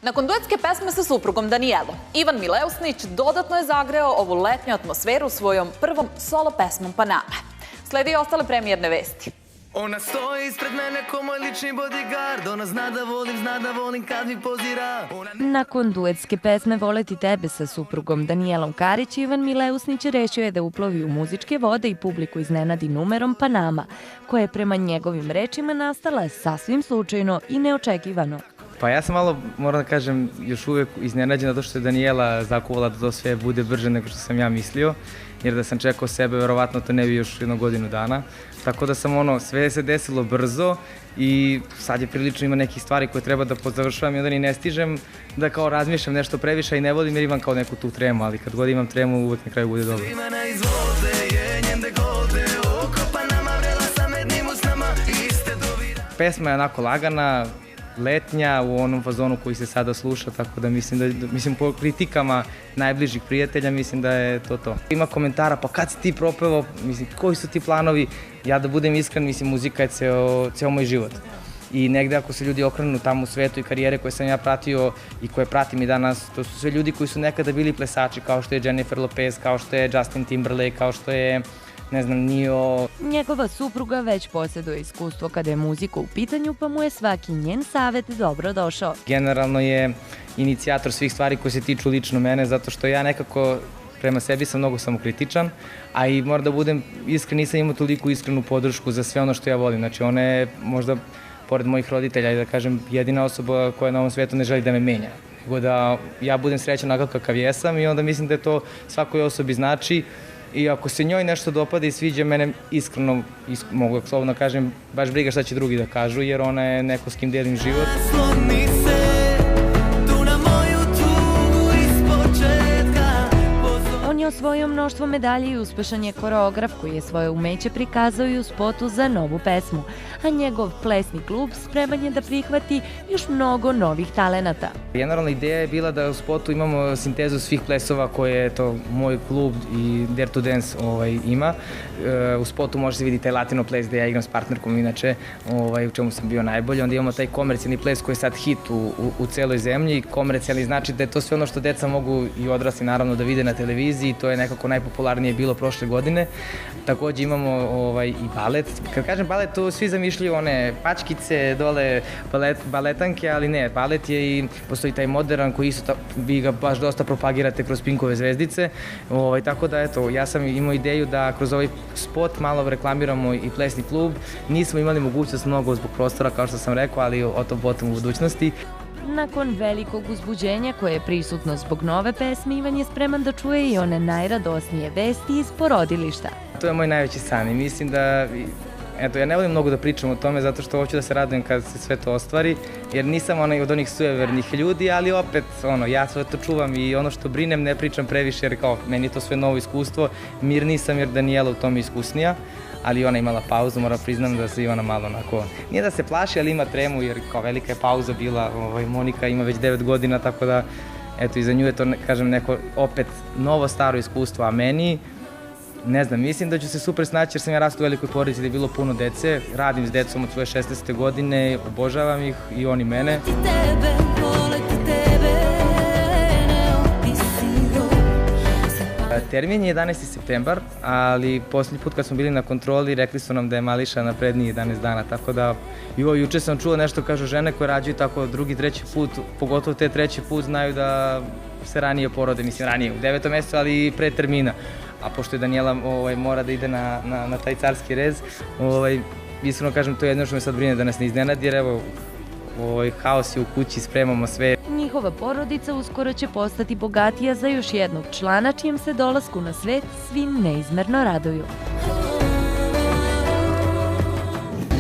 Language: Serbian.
Nakon duetske pesme sa suprugom Danijelom, Ivan Mileusnić dodatno je zagreo ovu letnju atmosferu svojom prvom solo pesmom Panama. Sledi i ostale premijerne vesti. Ona stoji ispred mene ko moj lični bodyguard. Ona zna da volim kad mi pozira. Nakon duetske pesme Voleti tebe sa suprugom Danijelom Karić, Ivan Mileusnić rešio je da uplovi u muzičke vode i publiku iznenadi numerom Panama, koja je prema njegovim rečima nastala sasvim slučajno i neočekivano. Pa ja sam malo, moram da kažem, još uvek iznenađen zato što je Danijela zakuvala da to sve bude brže nego što sam ja mislio, jer da sam čekao sebe, verovatno to ne bi još jedno godinu dana. Tako da sam sve se desilo brzo i sad je prilično ima nekih stvari koje treba da podzavršavam i onda ni ne stižem da kao razmišljam nešto previše i ne volim jer imam kao neku tu tremu, ali kad god imam tremu uvek na kraju bude dobro. Pesma je onako lagana, letnja, u onom fazonu koji se sada sluša, tako da mislim po kritikama najbližih prijatelja, mislim da je to. Ima komentara, pa kad si ti propevao, mislim, koji su ti planovi? Ja da budem iskren, mislim, muzika je ceo moj život. I negde ako se ljudi okrenu tamo u svetu i karijere koje sam ja pratio i koje pratim i danas, to su sve ljudi koji su nekada bili plesači, kao što je Jennifer Lopez, kao što je Justin Timberlake, kao što je ne znam, Nio. Njegova supruga već posjeduje iskustvo kada je muzika u pitanju, pa mu je svaki njen savet dobro došao. Generalno je inicijator svih stvari koje se tiču lično mene, zato što ja nekako prema sebi sam mnogo samokritičan, a i moram da budem iskren, nisam imao toliko iskrenu podršku za sve ono što ja volim. Znači ona je možda, pored mojih roditelja, da kažem, jedina osoba koja na ovom svetu ne želi da me menja. Nego da ja budem srećan onakav kakav jesam i onda mislim da to svakoj osobi znači. I ako se njoj nešto dopada i sviđa, mene iskreno, mogu slobodno kažem, baš briga šta će drugi da kažu, jer ona je neko s kim delim život. On je osvojio mnoštvo medalja i uspešan je koreograf koji je svoje umeće prikazao i u spotu za novu pesmu, a njegov plesni klub spreman je da prihvati još mnogo novih talenata. Generalna ideja je bila da u spotu imamo sintezu svih plesova koje to moj klub i Dare to Dance ima. U spotu može se vidjeti taj latino ples gde ja igram s partnerkom, inače u čemu sam bio najbolji. Onda imamo taj komercijalni ples koji je sad hit u celoj zemlji. Komercijalni znači da je to sve ono što deca mogu i odrasli naravno da vide na televiziji. To je nekako najpopularnije bilo prošle godine. Takođe imamo i balet. Kad kažem balet, to svi zamišljaju one pačkice, dole baletanke, ali ne, balet je i postoji taj modern koji isto vi ga baš dosta propagirate kroz Pinkove zvezdice. Tako da eto, ja sam imao ideju da kroz ovaj spot malo reklamiramo i plesni klub. Nismo imali mogućnost mnogo zbog prostora, kao što sam rekao, ali o tom potom u budućnosti. Nakon velikog uzbuđenja koje je prisutno zbog nove pesme, Ivan je spreman da čuje i one najradosnije vesti iz porodilišta. To je moj najveći san i mislim da, eto, ja ne volim mnogo da pričam o tome zato što hoću da se radujem kad se sve to ostvari, jer nisam od onih sujevernih ljudi, ali opet, ja sve to čuvam i ono što brinem ne pričam previše jer kao, meni je to sve novo iskustvo, mir nisam jer Danijela u tome iskusnija, ali ona imala pauzu, moram priznam da se Ivana malo onako, nije da se plaši, ali ima tremu jer kao velika je pauza bila, Monika ima već 9 godina, tako da, eto, iza nju je to, kažem, neko opet novo staro iskustvo, a meni, ne znam, mislim da ću se super snaći jer sam ja rastao u velikoj porodici gde je bilo puno dece, radim s decom od svoje 16. godine, obožavam ih i oni mene. Termin je 11. septembar, ali poslednji put kad smo bili na kontroli rekli su nam da je Mališa napredniji 11 dana, tako da juče sam čuo nešto, kažu žene koje rađaju tako drugi, treći put, pogotovo te treći put znaju da se ranije porode, mislim ranije u 9. mesecu, ali i pre termina. A pošto je Danijela mora da ide na taj carski rez, iskreno kažem, to je jedno što me sad brine da nas ne iznenadi, jer evo, haos je u kući, spremamo sve. Njihova porodica uskoro će postati bogatija za još jednog člana, čijem se dolasku na svet svi neizmerno raduju.